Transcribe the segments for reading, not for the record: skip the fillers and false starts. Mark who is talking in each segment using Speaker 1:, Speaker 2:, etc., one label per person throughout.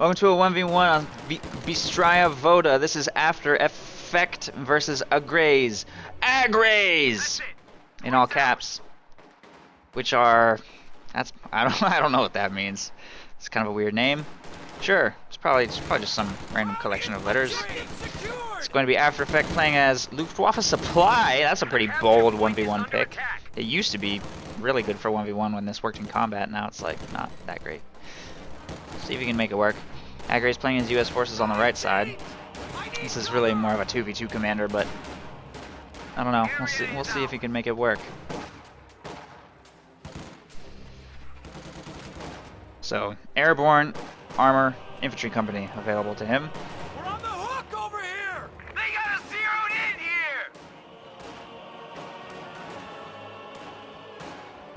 Speaker 1: Welcome to a 1v1 on Bystraya Voda. This is after Efffect versus AGREYS. AGREYS! In all caps. Which are... I don't know what that means. It's kind of a weird name. Sure, it's probably just some random collection of letters. It's going to be After Effect playing as Luftwaffe Supply. That's a pretty bold 1v1 pick. It used to be really good for 1v1 when this worked in combat. Now it's like not that great. See if you can make it work. AGREYS playing as US forces on the right side. This is really more of a 2v2 commander, but I don't know. We'll see if he can make it work. So, airborne armor infantry company available to him.
Speaker 2: We're on the hook over here! They got us zeroed in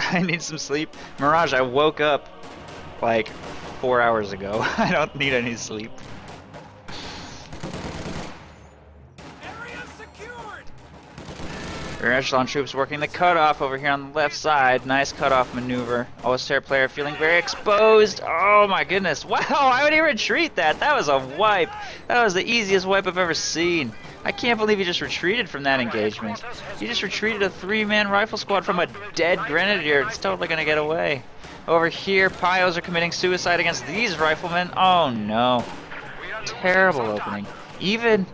Speaker 2: here!
Speaker 1: I need some sleep. Mirage, I woke up like 4 hours ago. I don't need any sleep.
Speaker 2: Area secured!
Speaker 1: Rear echelon troops working the cutoff over here on the left side. Nice cutoff maneuver. OSTER player feeling very exposed. Oh my goodness. Wow, why would he retreat that? That was a wipe. That was the easiest wipe I've ever seen. I can't believe he just retreated from that engagement. He just retreated a 3-man rifle squad from a dead grenadier. It's totally gonna get away. Over here, Pyos are committing suicide against these riflemen. Oh no. Terrible opening. Even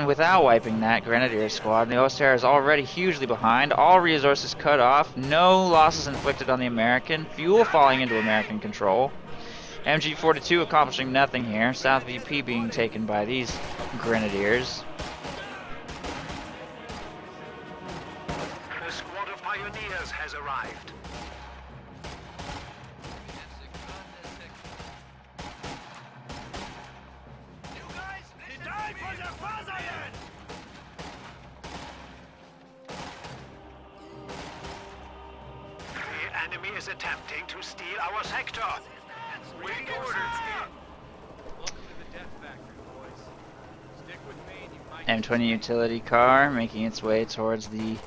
Speaker 1: without wiping that grenadier squad, the OSTER is already hugely behind. All resources cut off. No losses inflicted on the American. Fuel falling into American control. MG-42 accomplishing nothing here. South VP being taken by these grenadiers.
Speaker 2: A squad of pioneers has arrived. The enemy is attempting to steal our sector. Waiting orders.
Speaker 1: M20 utility car making its way towards the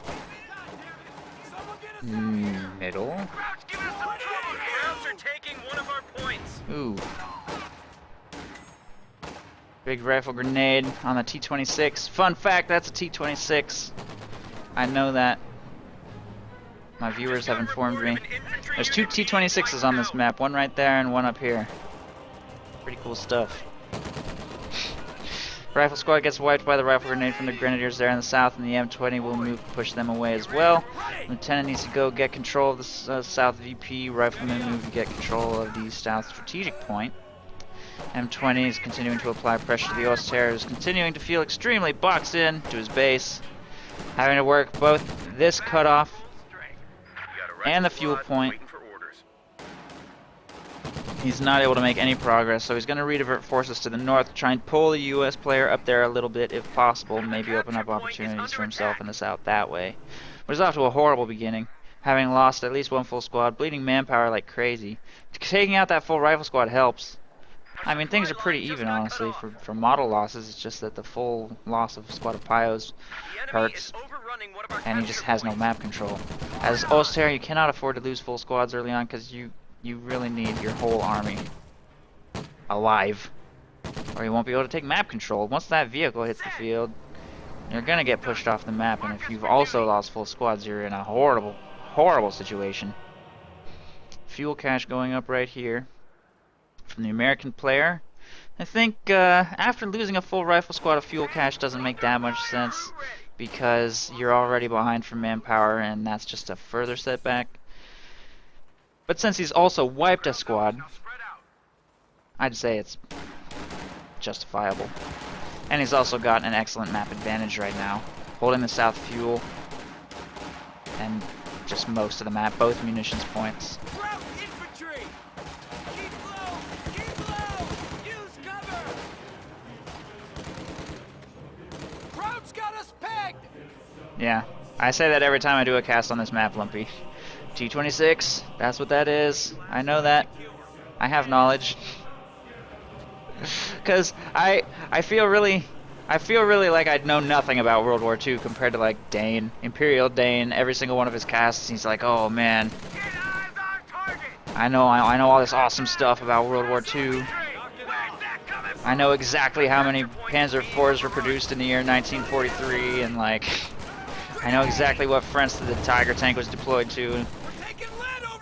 Speaker 1: middle.
Speaker 2: Crowds are taking one of our points.
Speaker 1: Ooh. Big rifle grenade on the T-26. Fun fact, that's a T-26. I know that. My viewers have informed me. There's 2 T-26s on this map. One right there and one up here. Pretty cool stuff. Rifle squad gets wiped by the rifle grenade from the grenadiers there in the south, and the M20 will move to push them away as well. Lieutenant needs to go get control of the south VP. Rifleman move to get control of the south strategic point. M20 is continuing to apply pressure to the OSTER, is continuing to feel extremely boxed in to his base, having to work both this cutoff and the fuel point. He's not able to make any progress, so he's going to redivert forces to the north to try and pull the US player up there a little bit if possible, maybe open up opportunities for himself in the south that way. But he's off to a horrible beginning, having lost at least one full squad, bleeding manpower like crazy. Taking out that full rifle squad helps. I mean, things are pretty even, honestly, for model losses. It's just that the full loss of a squad of Pyos hurts, and he just has no map control. As OSTER, you cannot afford to lose full squads early on, because you really need your whole army alive, or you won't be able to take map control. Once that vehicle hits the field, you're going to get pushed off the map, and if you've also lost full squads, you're in a horrible, horrible situation. Fuel cache going up right here from the American player. I think after losing a full rifle squad, a fuel cache doesn't make that much sense because you're already behind from manpower, and that's just a further setback. But since he's also wiped a squad, I'd say it's justifiable. And he's also got an excellent map advantage right now, holding the south fuel and just most of the map, both munitions points. Yeah, I say that every time I do a cast on this map, Lumpy. T-26, that's what that is. I know that. I have knowledge. Because I feel really like I know nothing about World War II compared to like Dane, Imperial Dane. Every single one of his casts, he's like, oh man, I know all this awesome stuff about World War II. I know exactly how many Panzer IVs were produced in the year 1943, and like, I know exactly what fronts the Tiger tank was deployed to.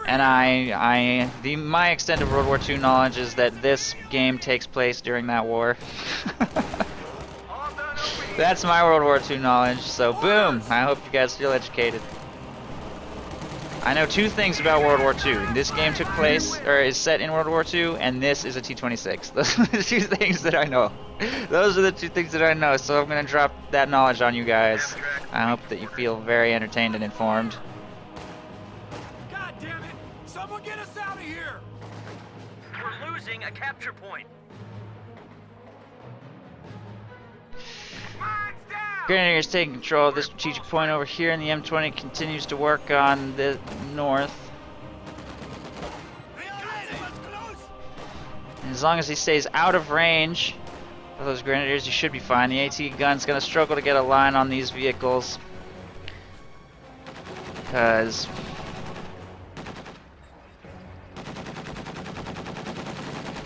Speaker 1: And my extent of World War II knowledge is that this game takes place during that war. That's my World War II knowledge, so boom! I hope you guys feel educated. I know two things about World War II. This game took place, or is set in World War II, and this is a T-26. Those are the two things that I know. Those are the two things that I know, so I'm going to drop that knowledge on you guys. I hope that you feel very entertained and informed.
Speaker 3: God damn it! Someone get us out of here!
Speaker 4: We're losing a capture point.
Speaker 1: Grenadiers taking control of this strategic point over here, and the M20 continues to work on the north. And as long as he stays out of range of those Grenadiers, you should be fine. The AT gun's going to struggle to get a line on these vehicles because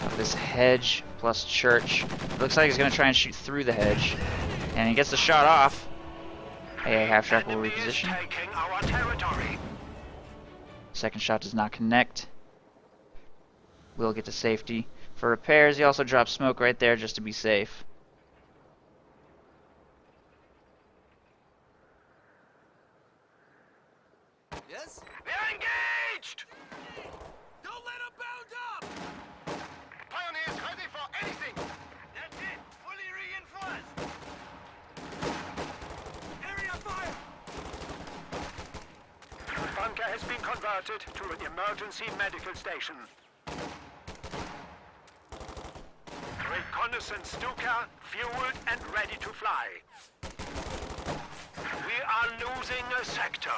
Speaker 1: of this hedge plus church. It looks like he's going to try and shoot through the hedge. And he gets the shot off. AA half-track will reposition. Second shot does not connect. Will get to safety. For repairs, he also drops smoke right there just to be safe.
Speaker 3: Yes?
Speaker 2: They're engaged!
Speaker 3: Don't let them bound up!
Speaker 2: Pioneers ready for anything! That's it! Fully reinforced!
Speaker 3: Area fire!
Speaker 2: The bunker has been converted to an emergency medical station. Reconnaissance Stuka, fueled and ready to fly. We are losing a sector.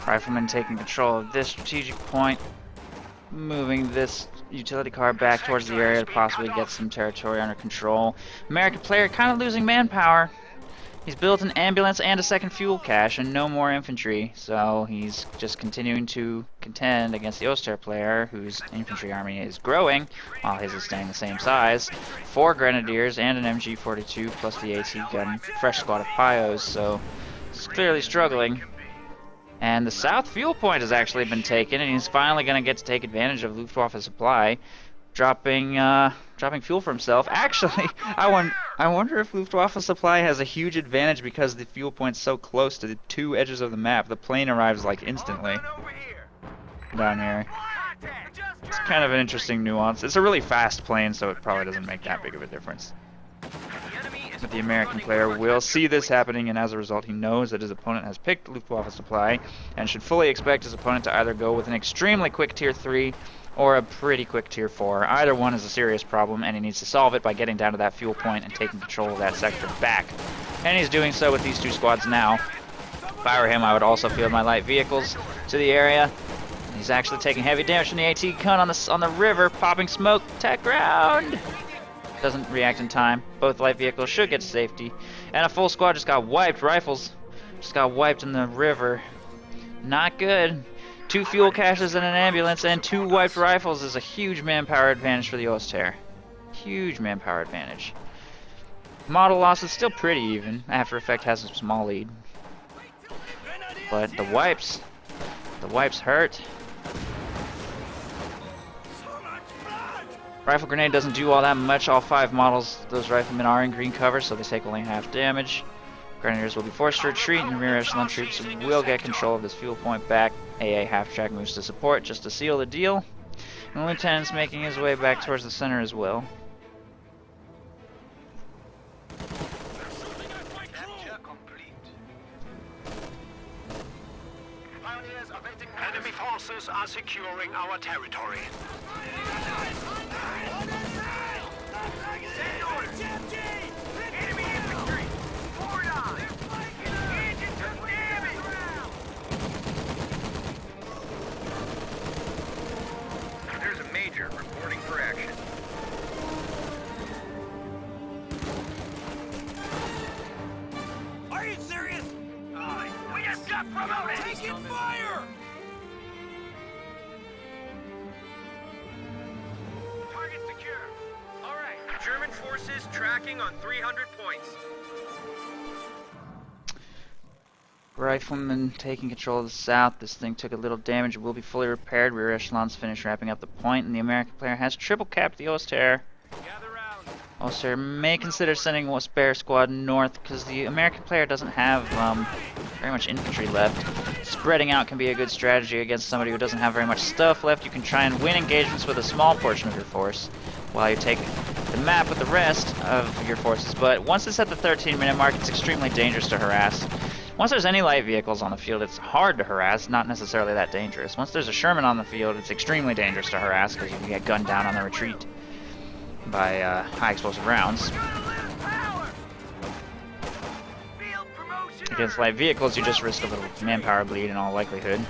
Speaker 1: Riflemen taking control of this strategic point, moving this utility car back towards the area to possibly get some territory under control. American player kind of losing manpower. He's built an ambulance and a second fuel cache and no more infantry, so he's just continuing to contend against the Oster player, whose infantry army is growing, while his is staying the same size. 4 Grenadiers and an MG42 plus the AT gun, fresh squad of Pios, so he's clearly struggling. And the south fuel point has actually been taken, and he's finally going to get to take advantage of Luftwaffe supply, dropping fuel for himself. Actually, I wonder if Luftwaffe supply has a huge advantage because the fuel point's so close to the 2 edges of the map. The plane arrives like instantly down here. It's kind of an interesting nuance. It's a really fast plane, so it probably doesn't make that big of a difference. But the American player will see this happening, and as a result he knows that his opponent has picked Luftwaffe supply and should fully expect his opponent to either go with an extremely quick tier 3 or a pretty quick tier 4. Either one is a serious problem, and he needs to solve it by getting down to that fuel point and taking control of that sector back. And he's doing so with these 2 squads now. If I were him, I would also field my light vehicles to the area. He's actually taking heavy damage from the AT gun on the river, popping smoke, tech ground. Doesn't react in time. Both light vehicles should get to safety. And a full squad just got wiped. Rifles just got wiped in the river. Not good. 2 fuel caches and an ambulance and 2 wiped rifles is a huge manpower advantage for the Oster. Huge manpower advantage. Model loss is still pretty even. After Efffect has a small lead. But the wipes hurt. Rifle grenade doesn't do all that much. All 5 models, those riflemen are in green cover, so they take only half damage. Grenadiers will be forced to retreat, and rear echelon troops will get control of this fuel point back. AA half-track moves to support just to seal the deal. And the lieutenant's making his way back towards the center as well.
Speaker 2: Enemy forces are securing our territory.
Speaker 4: There's a major reporting for action.
Speaker 3: Are you serious?
Speaker 2: We just got promoted!
Speaker 3: Taking fire!
Speaker 2: Target
Speaker 4: forces tracking on 300 points.
Speaker 1: Riflemen taking control of the south. This thing took a little damage. It will be fully repaired. Rear echelons finished wrapping up the point, and the American player has triple capped the Oster.
Speaker 3: Gather round.
Speaker 1: Oster may consider sending a spare squad north because the American player doesn't have very much infantry left. Spreading out can be a good strategy against somebody who doesn't have very much stuff left. You can try and win engagements with a small portion of your force while you take the map with the rest of your forces. But once it's at the 13-minute mark, it's extremely dangerous to harass. Once there's any light vehicles on the field, it's hard to harass, not necessarily that dangerous. Once there's a Sherman on the field, it's extremely dangerous to harass because you can get gunned down on the retreat by high explosive rounds. Against light vehicles, you just risk a little manpower bleed in all likelihood.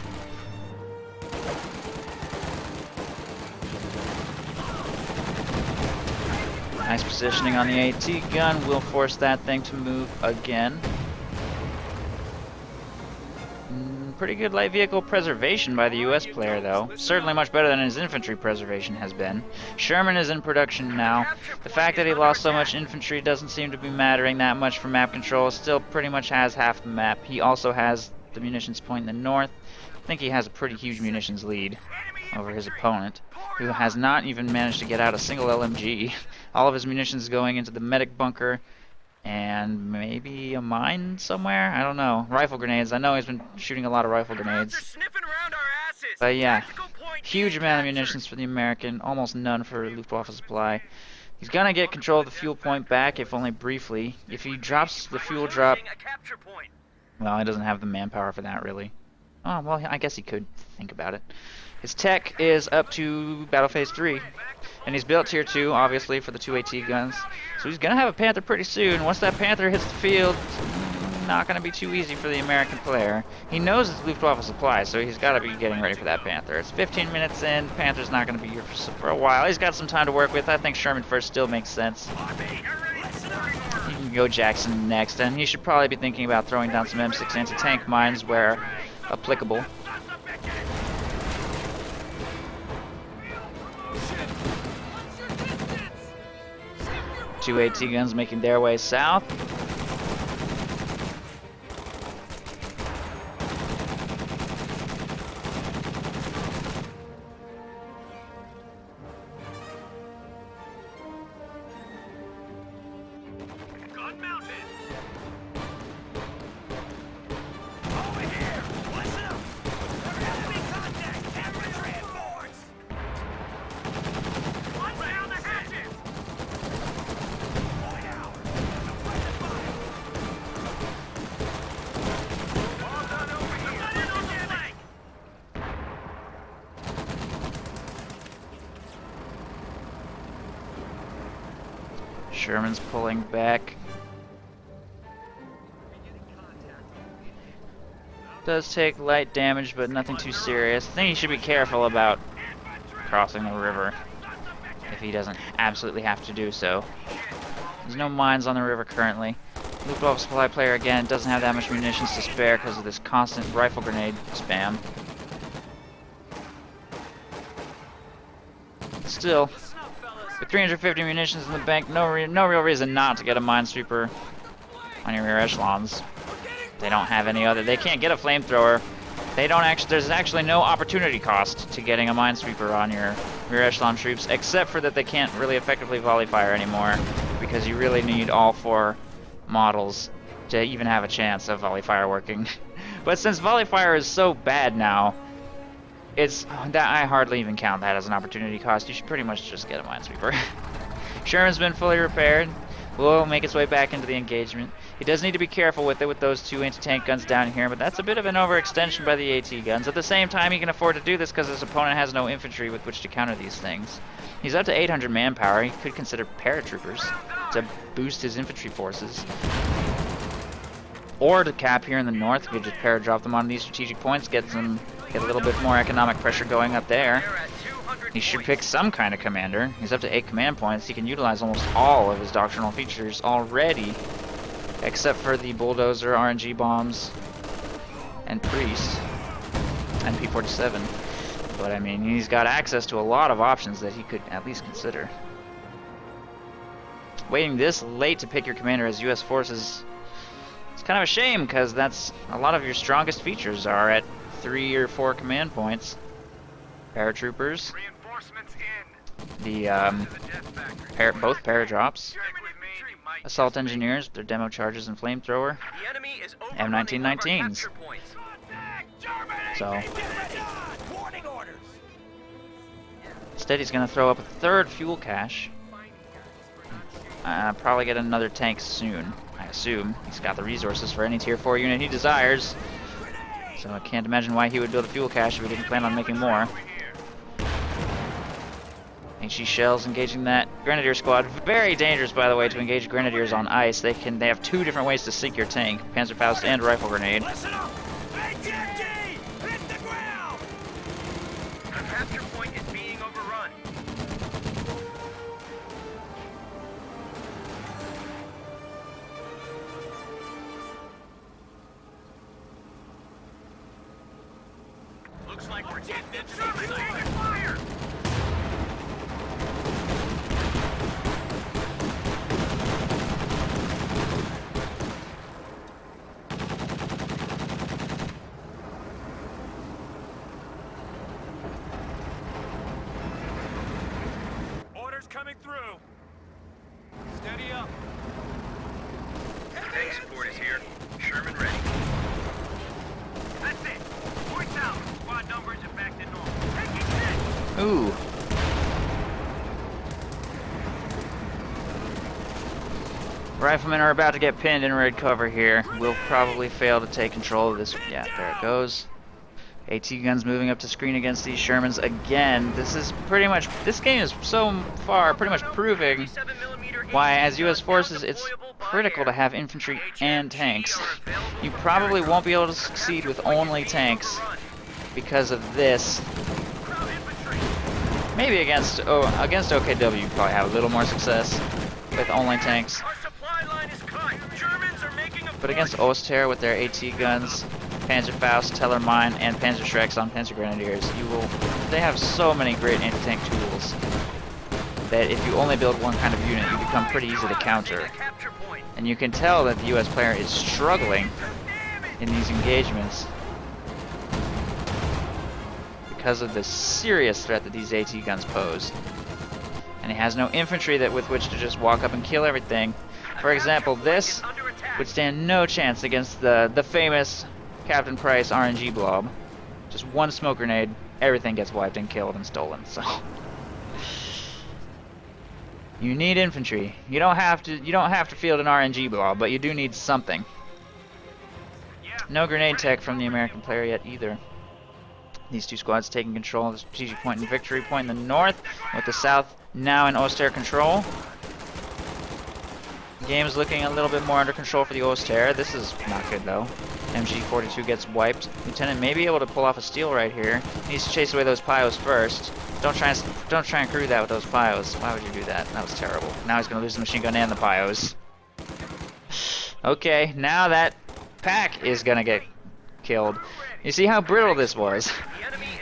Speaker 1: Nice positioning on the AT gun will force that thing to move again. Pretty good light vehicle preservation by the US player, though. Certainly much better than his infantry preservation has been. Sherman is in production now. The fact that he lost so much infantry doesn't seem to be mattering that much for map control. Still pretty much has half the map. He also has the munitions point in the north. I think he has a pretty huge munitions lead over his opponent, who has not even managed to get out a single LMG. All of his munitions going into the medic bunker, and maybe a mine somewhere? I don't know. Rifle grenades. I know he's been shooting a lot of rifle grenades. But yeah, huge amount of munitions for the American, almost none for Luftwaffe supply. He's gonna get control of the fuel point back, if only briefly. If he drops the fuel drop... Well, he doesn't have the manpower for that, really. Oh, well, I guess he could think about it. His tech is up to Battle Phase 3. And he's built Tier 2, obviously, for the 2 AT guns. So he's going to have a Panther pretty soon. Once that Panther hits the field, it's not going to be too easy for the American player. He knows it's Luftwaffe supply, so he's got to be getting ready for that Panther. It's 15 minutes in. Panther's not going to be here for a while. He's got some time to work with. I think Sherman first still makes sense. He can go Jackson next, and he should probably be thinking about throwing down some M6 anti-tank mines where applicable. Two AT guns making their way south.
Speaker 3: Gun mounted. Over here. Listen up. Enemy contact. Infantry and boards. One down the hatches.
Speaker 1: Sherman's pulling back. Does take light damage, but nothing too serious. I think he should be careful about crossing the river if he doesn't absolutely have to do so. There's no mines on the river currently. Luftwaffe supply player again doesn't have that much munitions to spare because of this constant rifle grenade spam. Still, with 350 munitions in the bank, no real reason not to get a minesweeper on your rear echelons. They don't have any other. They can't get a flamethrower. They don't actually. There's actually no opportunity cost to getting a minesweeper on your rear echelon troops, except for that they can't really effectively volley fire anymore, because you really need all 4 models to even have a chance of volley fire working. But since volley fire is so bad now, it's that I hardly even count that as an opportunity cost. You should pretty much just get a minesweeper. Sherman's been fully repaired. Will make its way back into the engagement. He does need to be careful with it with those 2 anti-tank guns down here, but that's a bit of an overextension by the AT guns. At the same time, he can afford to do this because his opponent has no infantry with which to counter these things. He's up to 800 manpower. He could consider paratroopers to boost his infantry forces. Or to cap here in the north, he could just paradrop them on these strategic points, get a little bit more economic pressure going up there. He should pick some kind of commander. He's up to 8 command points. He can utilize almost all of his doctrinal features already, except for the bulldozer, RNG bombs, and priest, and P-47. But I mean, he's got access to a lot of options that he could at least consider. waiting this late to pick your commander as U.S. forces. It's kind of a shame, because that's a lot of your strongest features are at 3 or 4 command points. Paratroopers,
Speaker 2: Reinforcements in.
Speaker 1: the
Speaker 2: To the death factory.
Speaker 1: both paradrops,
Speaker 2: Stick with me.
Speaker 1: assault engineers, their demo charges and flamethrower.
Speaker 4: The enemy is overrunning one of our
Speaker 1: M1919s.
Speaker 4: capture points.
Speaker 1: So
Speaker 3: Warning orders.
Speaker 1: instead he's going to throw up a 3rd fuel cache. Probably get another tank soon, I assume. He's got the resources for any tier 4 unit he desires. So I can't imagine why he would build a fuel cache if he didn't plan on making more. HE shells engaging that Grenadier squad. Very dangerous, by the way, to engage Grenadiers on ice. They have 2 different ways to sink your tank: Panzerfaust and Rifle Grenade.
Speaker 3: Listen up. ATMD, hit the ground.
Speaker 4: The capture point is being overrun.
Speaker 2: Looks like we're getting into
Speaker 3: German
Speaker 2: the
Speaker 3: taking
Speaker 2: fire.
Speaker 3: Orders coming through. Steady up.
Speaker 4: Tank support is here. Sherman ready.
Speaker 2: That's it. Points out. Squad numbers are back to normal. Taking hit.
Speaker 1: Ooh. Riflemen are about to get pinned in red cover here. We'll probably fail to take control of this. Yeah, there it goes. AT guns moving up to screen against these Shermans again. This game is so far pretty much proving why, as U.S. forces, it's critical to have infantry and tanks. You probably won't be able to succeed with only tanks because of this. Maybe against OKW you probably have a little more success with only tanks.
Speaker 4: Our supply line is cut. Germans are making a
Speaker 1: But against Oster with their AT guns, Panzerfaust, Tellermine, and Panzerschrecks on Panzer Grenadiers, they have so many great anti-tank tools that if you only build one kind of unit, you become pretty easy to counter.
Speaker 4: capture point.
Speaker 1: And you can tell that the US player is struggling in these engagements because of the serious threat that these AT guns pose. And he has no infantry with which to just walk up and kill everything. For example, this would stand no chance against the famous Captain Price RNG blob. Just one smoke grenade, everything gets wiped and killed and stolen. So you need infantry. You don't have to field an RNG blob, but you do need something. No grenade tech from the American player yet either. These 2 squads taking control of the strategic point and victory point in the north, with the south now in Oster control. The game's looking a little bit more under control for the Oster. This is not good though. MG42 gets wiped. Lieutenant may be able to pull off a steal right here. He needs to chase away those Pios first. Don't try and crew that with those Pios. Why would you do that? That was terrible. Now he's gonna lose the machine gun and the Pios. Okay, now that pack is gonna get killed. You see how brittle this was?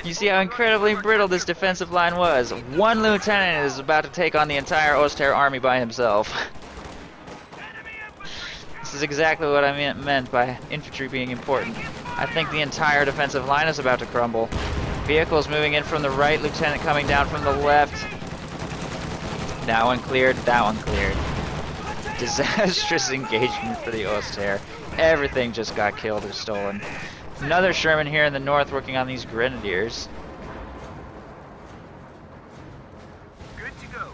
Speaker 1: You see how incredibly brittle this defensive line was? One lieutenant is about to take on the entire Oster army by himself. This is exactly what I meant by infantry being important. I think the entire defensive line is about to crumble. Vehicles moving in from the right, lieutenant coming down from the left. That one cleared, that one cleared. Disastrous engagement for the Oster. Everything just got killed or stolen. Another Sherman here in the north working on these Grenadiers.
Speaker 2: Good to go.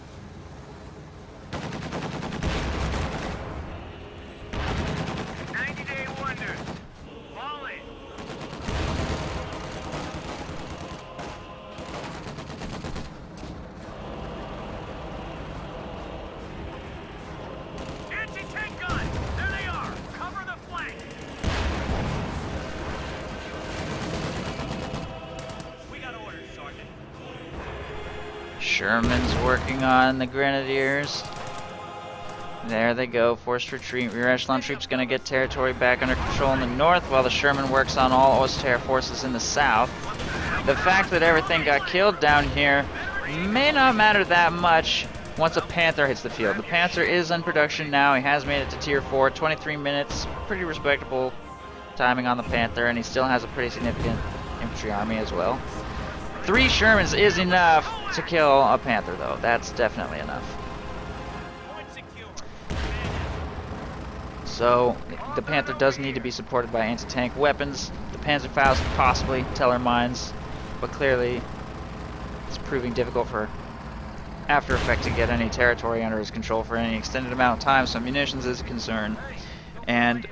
Speaker 2: 90-day wonders. Fall in. Anti-tank gun. There they are. Cover the flank. We got orders, Sergeant.
Speaker 1: Sherman's working on the Grenadiers. There they go, forced retreat. Rear echelon troops gonna get territory back under control in the north while the Sherman works on all Oster forces in the south. The fact that everything got killed down here may not matter that much once a Panther hits the field. The Panther is in production now. He has made it to tier 4, 23 minutes, pretty respectable timing on the Panther, and he still has a pretty significant infantry army as well. 3 Shermans is enough to kill a Panther, though. That's definitely enough. So, the Panther does need to be supported by anti-tank weapons. The Panzerfaust, possibly, Teller mines, but clearly it's proving difficult for After Effect to get any territory under his control for any extended amount of time, so munitions is a concern. And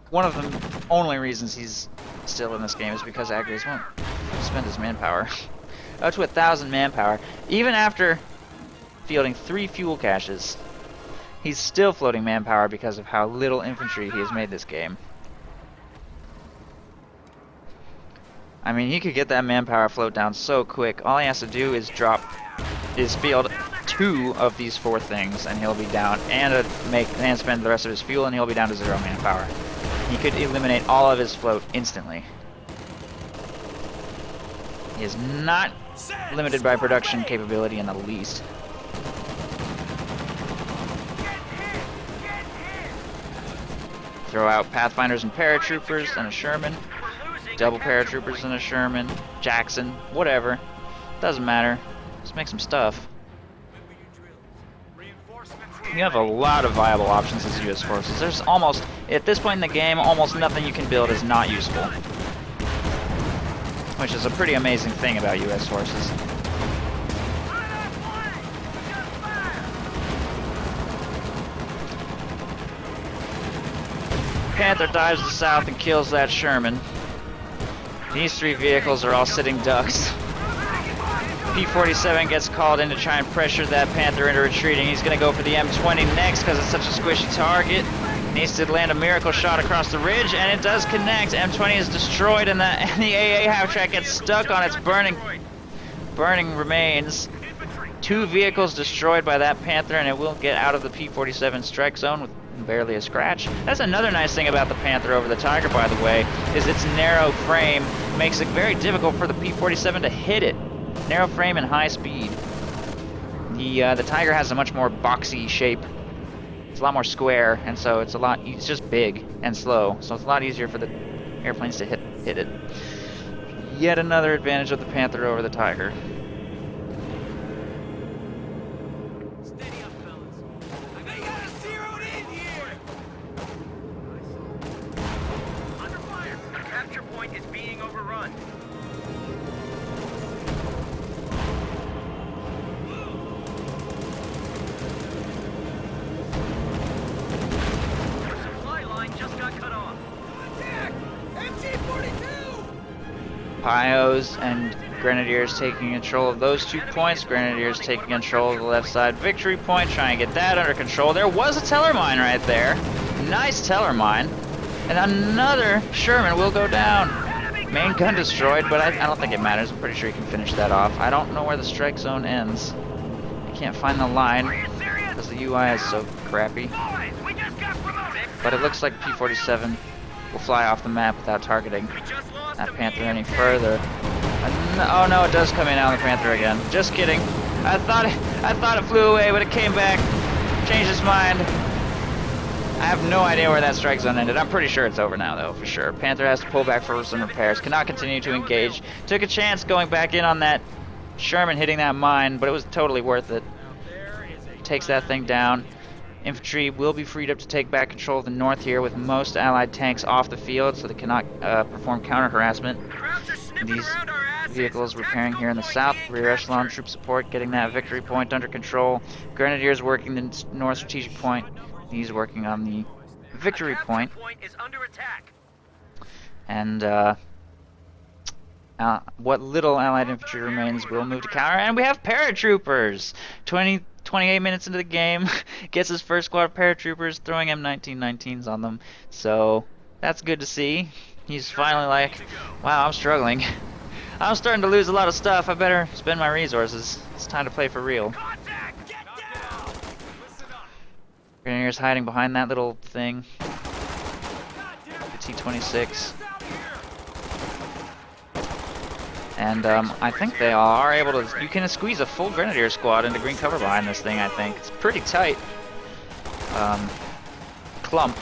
Speaker 1: one of the only reasons he's still in this game is because AGREYS won't spend his manpower. Up to 1,000 manpower. Even after fielding 3 fuel caches, he's still floating manpower because of how little infantry he has made this game. I mean, he could get that manpower float down so quick. All he has to do is field 2 of these 4 things, and he'll be down, and spend the rest of his fuel, and he'll be down to 0 manpower. He could eliminate all of his float instantly. He is not limited by production capability in the least. Throw out Pathfinders and Paratroopers and a Sherman. Double Paratroopers and a Sherman. Jackson. Whatever. Doesn't matter. Just make some stuff. You have a lot of viable options as US forces. There's almost, at this point in the game, almost nothing you can build is not useful. Which is a pretty amazing thing about US forces. Panther dives to the south and kills that Sherman. These 3 vehicles are all sitting ducks. P-47 gets called in to try and pressure that Panther into retreating. He's going to go for the M20 next because it's such a squishy target. Needs to land a miracle shot across the ridge, and it does connect. M20 is destroyed, and the AA half-track gets stuck on its burning remains. 2 vehicles destroyed by that Panther, and it will get out of the P-47 strike zone with barely a scratch. That's another nice thing about the Panther over the Tiger, by the way, is its narrow frame makes it very difficult for the P-47 to hit it. Narrow frame and high speed. The Tiger has a much more boxy shape. It's a lot more square, and so it's just big and slow, so it's a lot easier for the airplanes to hit it. Yet another advantage of the Panther over the Tiger. Pios and Grenadiers taking control of those 2 points. Grenadiers taking control of the left side victory point, trying to get that under control. There was a Teller mine right there. Nice Teller mine. And another Sherman will go down. Main gun destroyed, but I don't think it matters. I'm pretty sure you can finish that off. I don't know where the strike zone ends. I can't find the line because the UI is so crappy. But it looks like P-47 will fly off the map without targeting that Panther any further. Oh no, it does come in on the Panther again. Just kidding. I thought it flew away, but it came back. Changed its mind. I have no idea where that strike zone ended. I'm pretty sure it's over now, though, for sure. Panther has to pull back for some repairs. Cannot continue to engage. Took a chance going back in on that Sherman hitting that mine, but it was totally worth it. Takes that thing down. Infantry will be freed up to take back control of the north here with most allied tanks off the field, so they cannot perform counter-harassment. These vehicles repairing here in the south. Rear echelon troop support getting that victory point under control. Grenadiers working the north strategic point. He's working on the victory point. And what little allied infantry remains will move to counter. And we have paratroopers! 28 minutes into the game, gets his first squad of paratroopers, throwing M1919s on them. So, that's good to see. He's finally like, wow, I'm struggling. I'm starting to lose a lot of stuff. I better spend my resources. It's time to play for real. Grenadiers hiding behind that little thing. The T-26. And I think they are able to. You can squeeze a full Grenadier squad into green cover behind this thing. I think it's pretty tight. Clump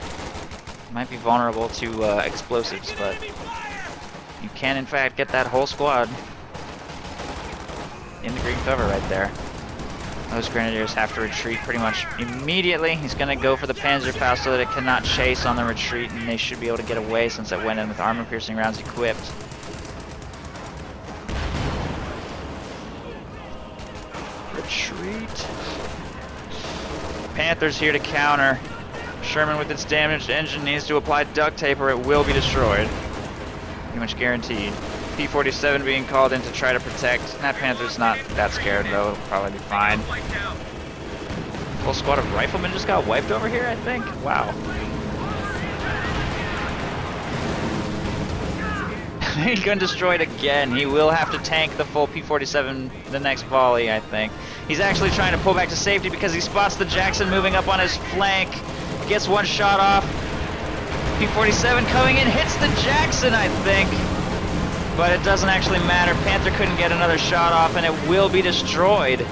Speaker 1: might be vulnerable to explosives, but you can in fact get that whole squad in the green cover right there. Those Grenadiers have to retreat pretty much immediately. He's going to go for the Panzerfaust so that it cannot chase on the retreat, and they should be able to get away since it went in with armor-piercing rounds equipped. Retreat. Panther's here to counter. Sherman with its damaged engine needs to apply duct tape or it will be destroyed. Pretty much guaranteed. P-47 being called in to try to protect. That Panther's not that scared though, it'll probably be fine. Full squad of riflemen just got wiped over here, I think? Wow. Main gun destroyed again. He will have to tank the full P-47 the next volley, I think. He's actually trying to pull back to safety because he spots the Jackson moving up on his flank. Gets one shot off. P-47 coming in, hits the Jackson, I think. But it doesn't actually matter. Panther couldn't get another shot off, and it will be destroyed.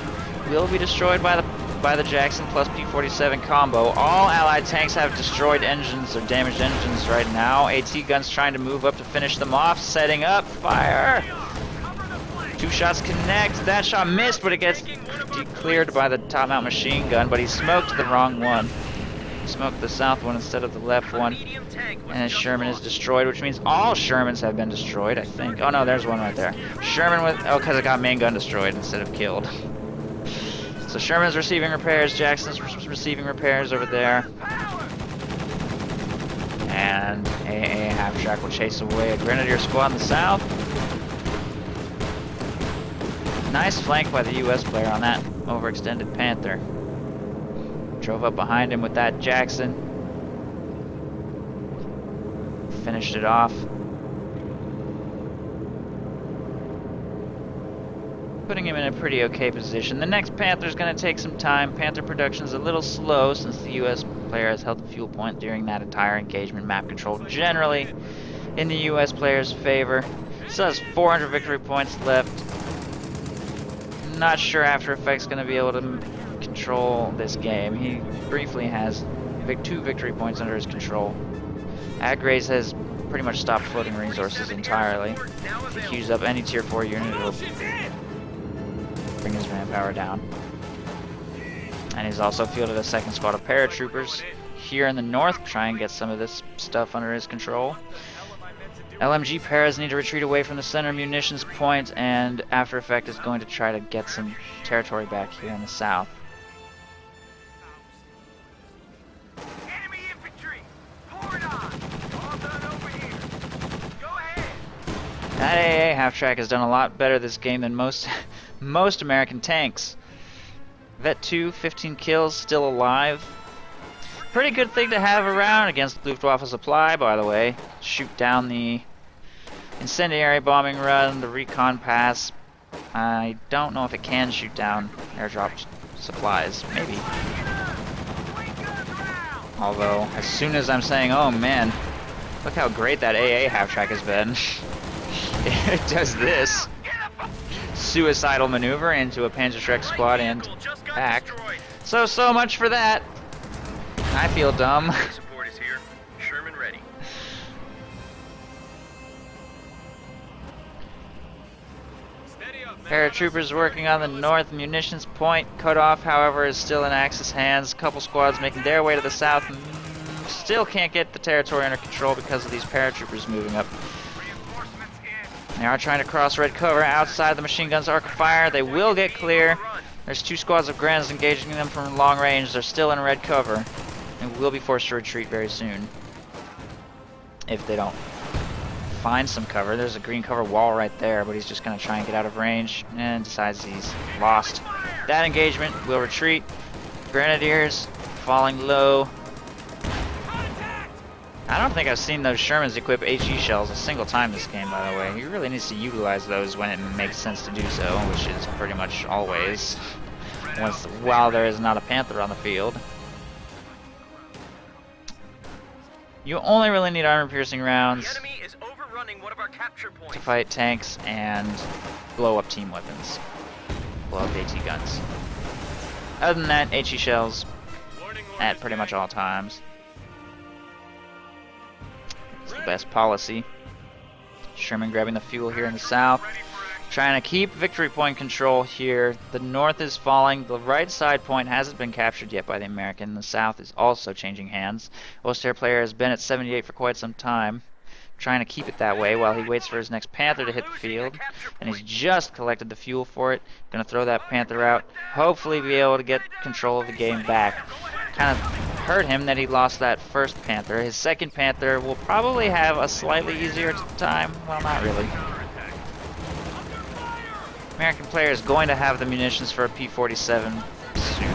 Speaker 1: Will be destroyed by the Jackson plus P-47 combo. All Allied tanks have destroyed engines or damaged engines right now. AT guns trying to move up to finish them off. Setting up. Fire. Two shots connect. That shot missed, but it gets cleared by the top-mount machine gun. But he smoked the wrong one. Smoked the south one instead of the left one. And his Sherman is destroyed, which means all Shermans have been destroyed, I think. Oh no, there's one right there. Sherman with... Oh, because it got main gun destroyed instead of killed. So Sherman's receiving repairs, Jackson's receiving repairs over there. And AA half-track will chase away a Grenadier squad in the south. Nice flank by the US player on that overextended Panther. Drove up behind him with that Jackson. Finished it off. Putting him in a pretty okay position. The next Panther's going to take some time. Panther production's a little slow since the US player has held the fuel point during that entire engagement. Map control generally in the US player's favor. Still has 400 victory points left. Not sure After Effects going to be able to control this game. He briefly has 2 victory points under his control. AGREYS has pretty much stopped floating resources entirely. If he queues up any tier 4 unit, it'll bring his manpower down. And he's also fielded a second squad of paratroopers here in the north, try and get some of this stuff under his control. LMG paras need to retreat away from the center munitions point, and After Effect is going to try to get some territory back here in the south.
Speaker 4: Enemy infantry! Pour it on! All done over here. Go ahead!
Speaker 1: That AA half-track has done a lot better this game than most American tanks. Vet 2, 15 kills, still alive. Pretty good thing to have around against Luftwaffe supply, by the way. Shoot down the incendiary bombing run, the recon pass. I don't know if it can shoot down airdrop supplies, maybe. Although, as soon as I'm saying, oh man, look how great that AA half-track has been. It does this. Suicidal maneuver into a Panzerschreck squad and back. So much for that. I feel dumb.
Speaker 4: Support is here. Sherman ready.
Speaker 1: Paratroopers working on the north munitions point. Cutoff, however, is still in Axis hands. Couple squads making their way to the south. Still can't get the territory under control because of these paratroopers moving up. They are trying to cross red cover outside the machine gun's arc of fire. They will get clear. There's 2 squads of Grens engaging them from long range. They're still in red cover and will be forced to retreat very soon if they don't find some cover. There's a green cover wall right there, but he's just going to try and get out of range and decides he's lost that engagement. Will retreat. Grenadiers falling low. I don't think I've seen those Shermans equip HE shells a single time this game, by the way. He really needs to utilize those when it makes sense to do so, which is pretty much always while there is not a Panther on the field. You only really need armor-piercing rounds.
Speaker 4: The enemy is overrunning one of our capture
Speaker 1: to
Speaker 4: point.
Speaker 1: fight tanks and blow up team weapons. Blow up AT guns. Other than that, HE shells at pretty much all times. It's the best policy. Sherman grabbing the fuel here in the south. Trying to keep victory point control here. The north is falling. The right side point hasn't been captured yet by the American. The south is also changing hands. Oster player has been at 78 for quite some time. Trying to keep it that way while he waits for his next Panther to hit the field. And he's just collected the fuel for it. Gonna throw that Panther out. Hopefully be able to get control of the game back. Kind of hurt him that he lost that first Panther. His second Panther will probably have a slightly easier time. Well, not really. American player is going to have the munitions for a P-47 soon.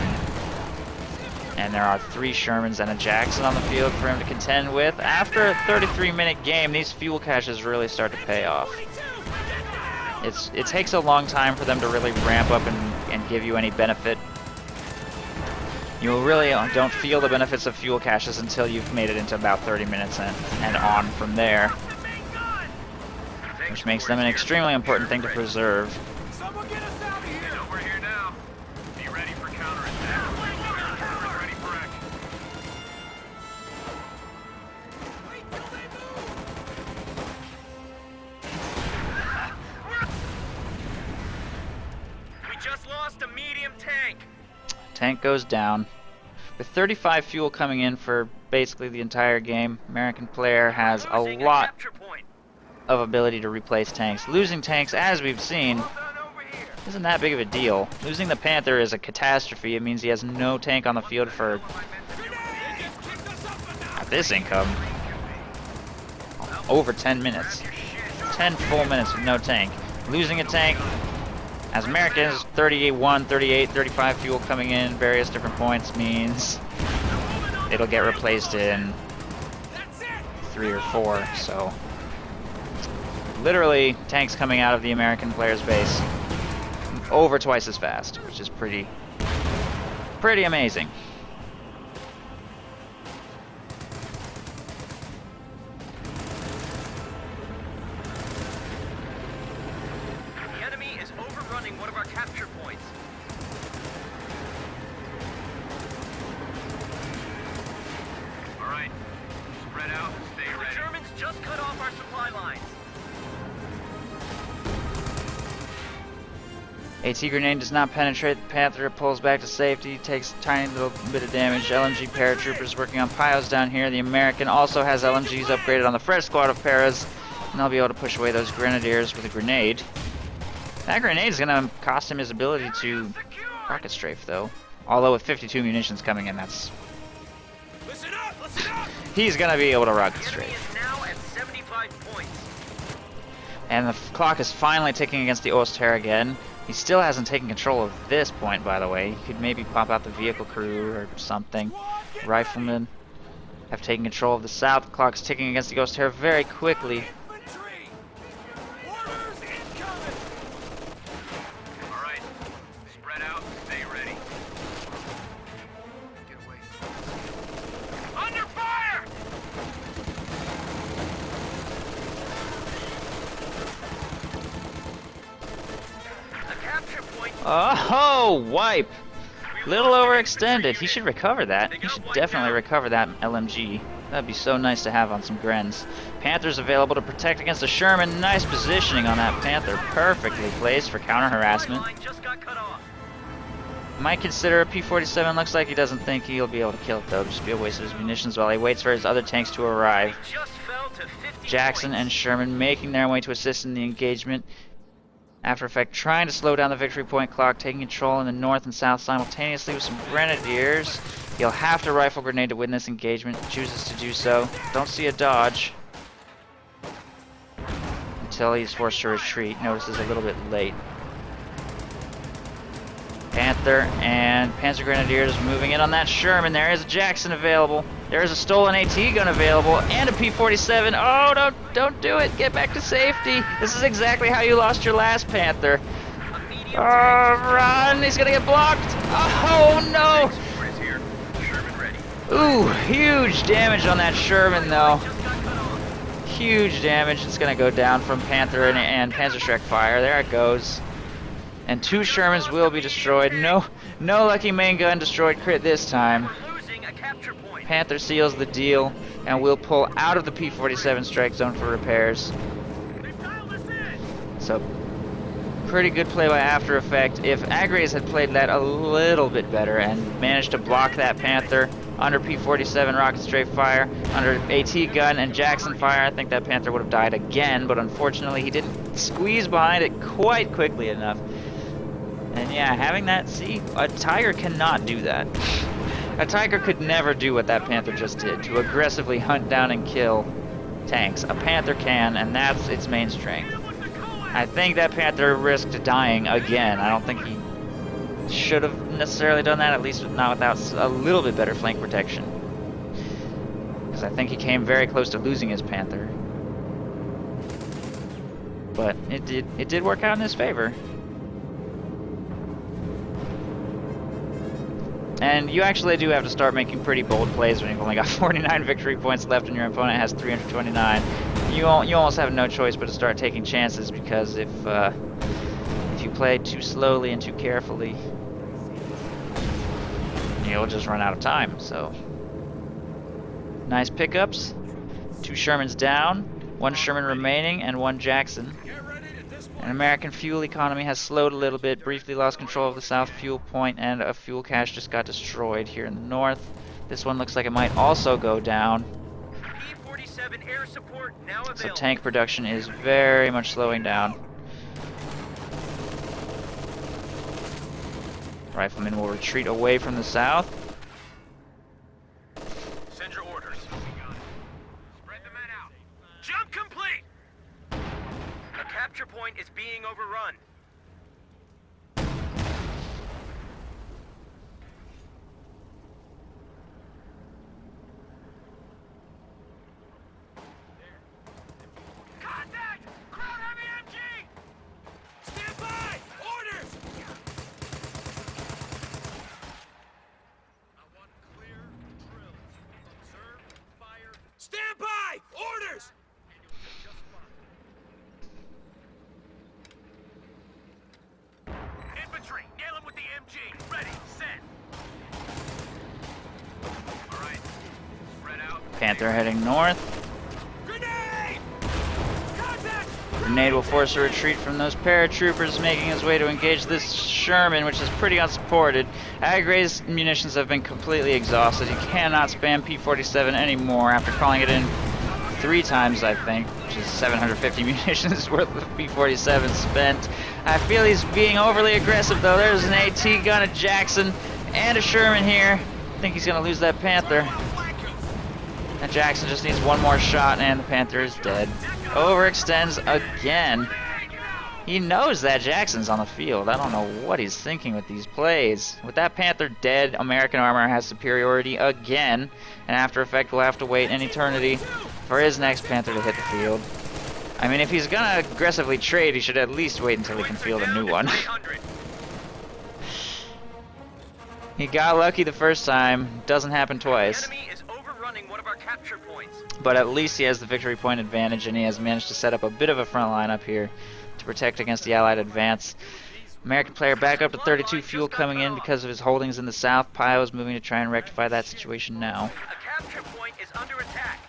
Speaker 1: And there are 3 Shermans and a Jackson on the field for him to contend with. After a 33-minute game, these fuel caches really start to pay off. It takes a long time for them to really ramp up and give you any benefit. You really don't feel the benefits of fuel caches until you've made it into about 30 minutes and on from there. Which makes them an extremely important thing to preserve.
Speaker 3: Someone get us out of here!
Speaker 2: Over here now. Be ready for counterattack. Ready for action.
Speaker 3: Wait till they move!
Speaker 4: We just lost a medium tank.
Speaker 1: Tank goes down. With 35 fuel coming in for basically the entire game, American player has a
Speaker 4: Losing
Speaker 1: lot
Speaker 4: capture point.
Speaker 1: of ability to replace tanks. Losing tanks, as we've seen,
Speaker 4: All done over here.
Speaker 1: isn't that big of a deal. Losing the Panther is a catastrophe. It means he has no tank on the field for
Speaker 3: They just kicked us up a notch!
Speaker 1: at this income over 10 minutes. 10 full minutes with no tank. Losing a tank, as Americans, 31, 38, 35 fuel coming in various different points means it'll get replaced in
Speaker 3: That's it!
Speaker 1: 3 or 4, so literally tanks coming out of the American player's base over twice as fast, which is pretty amazing.
Speaker 4: The enemy is overrunning one of our capture points.
Speaker 2: All right. Spread out. Stay
Speaker 4: The
Speaker 2: ready.
Speaker 4: Germans just cut off our supply lines.
Speaker 1: AT grenade does not penetrate the Panther. It pulls back to safety, takes a tiny little bit of damage. LMG paratroopers working on Pios down here. The American also has LMGs upgraded on the fresh squad of paras, and they'll be able to push away those grenadiers with a grenade. That grenade is going to cost him his ability to rocket strafe, though. Although with 52 munitions coming in, that's
Speaker 3: Listen up! Listen up!
Speaker 1: he's going to be able to rocket
Speaker 4: The enemy
Speaker 1: strafe.
Speaker 4: is now at 75 points.
Speaker 1: And the clock is finally ticking against the Oster again. He still hasn't taken control of this point, by the way. He could maybe pop out the vehicle crew or something. Riflemen have taken control of the south. The clock's ticking against the Oster very quickly.
Speaker 3: Infantry! Orders incoming!
Speaker 2: All right. Spread out. Stay ready. Get away.
Speaker 4: Under fire! The capture point.
Speaker 1: Oh, wipe! Little overextended. He should recover that. He should definitely recover that LMG. That'd be so nice to have on some Grens. Panther's available to protect against the Sherman. Nice positioning on that Panther. Perfectly placed for counter harassment.
Speaker 4: Line just got cut off.
Speaker 1: Might consider a P-47. Looks like he doesn't think he'll be able to kill it, though. Just be a waste of his munitions while he waits for his other tanks to arrive.
Speaker 4: We just fell to 50
Speaker 1: Jackson
Speaker 4: points.
Speaker 1: and Sherman making their way to assist in the engagement. After Effect trying to slow down the victory point clock, taking control in the north and south simultaneously with some grenadiers. He'll have to rifle grenade to win this engagement. Chooses to do so. Don't see a dodge until he's forced to retreat. Notices a little bit late. Panther and Panzer Grenadiers moving in on that Sherman. There is a Jackson available. There is a stolen AT gun available and a P-47. Oh, don't do it. Get back to safety. This is exactly how you lost your last Panther.
Speaker 4: A medium
Speaker 1: Oh,
Speaker 4: tank.
Speaker 1: run. He's going to get blocked. Oh, no.
Speaker 2: Support is here. Sherman ready.
Speaker 1: Ooh, huge damage on that Sherman, though.
Speaker 4: Just got cut off.
Speaker 1: huge damage. It's going to go down from Panther and Panzerschreck fire. There it goes. And 2 Shermans will be destroyed. No lucky main gun destroyed crit this time.
Speaker 4: We're losing a capture point.
Speaker 1: Panther seals the deal and will pull out of the P-47 strike zone for repairs.
Speaker 4: They've dialed us in.
Speaker 1: So, pretty good play by After Effect. If AGREYS had played that a little bit better and managed to block that Panther under P-47 rocket strafe fire, under AT gun and Jackson fire, I think that Panther would have died again, but unfortunately he didn't squeeze behind it quite quickly enough. And yeah, having that, see, a Tiger cannot do that. A Tiger could never do what that Panther just did, to aggressively hunt down and kill tanks. A Panther can, and that's its main strength. I think that Panther risked dying again. I don't think he should have necessarily done that, at least not without a little bit better flank protection. Because I think he came very close to losing his Panther. But it did work out in his favor. And you actually do have to start making pretty bold plays when you've only got 49 victory points left and your opponent has 329. You almost have no choice but to start taking chances, because if you play too slowly and too carefully, you'll just run out of time. So, nice pickups. 2 Shermans down, 1 Sherman remaining, and 1 Jackson. An American fuel economy has slowed a little bit, briefly lost control of the south fuel point, and a fuel cache just got destroyed here in the north. This one looks like it might also go down.
Speaker 4: P-47 air support now available.
Speaker 1: So tank production is very much slowing down. Riflemen will retreat away from the south.
Speaker 2: Send your orders.
Speaker 4: Spread the men out. Jump complete. A capture point is being overrun. Contact! Ground heavy MG!
Speaker 3: Stand by! Orders! I want clear drills. Observe, fire. Stand by! Orders!
Speaker 2: Infantry, nail him with the MG. Ready, set. All right. Spread out.
Speaker 1: Panther heading north.
Speaker 3: Grenade! Contact!
Speaker 1: Grenade will force a retreat from those paratroopers, making his way to engage this Sherman, which is pretty unsupported. AGREYS munitions have been completely exhausted. He cannot spam P-47 anymore after calling it in 3 times, I think, which is 750 munitions worth of P-47 spent. I feel he's being overly aggressive, though. There's an AT gun, a Jackson, and a Sherman here. I think he's going to lose that Panther. That Jackson just needs 1 more shot, and the Panther is dead. Overextends again. He knows that Jackson's on the field. I don't know what he's thinking with these plays. With that Panther dead, American armor has superiority again, and After Effect will have to wait an eternity for his next Panther to hit the field. I mean, if he's gonna aggressively trade, he should at least wait until he can field a new one. He got lucky the first time. Doesn't happen twice.
Speaker 4: Enemy is overrunning one of our capture points.
Speaker 1: But at least he has the victory point advantage, and he has managed to set up a bit of a front line up here to protect against the Allied advance. American player back up to 32 fuel coming in because of his holdings in the south. Pio is moving to try and rectify that situation now.
Speaker 4: A capture point is under attack.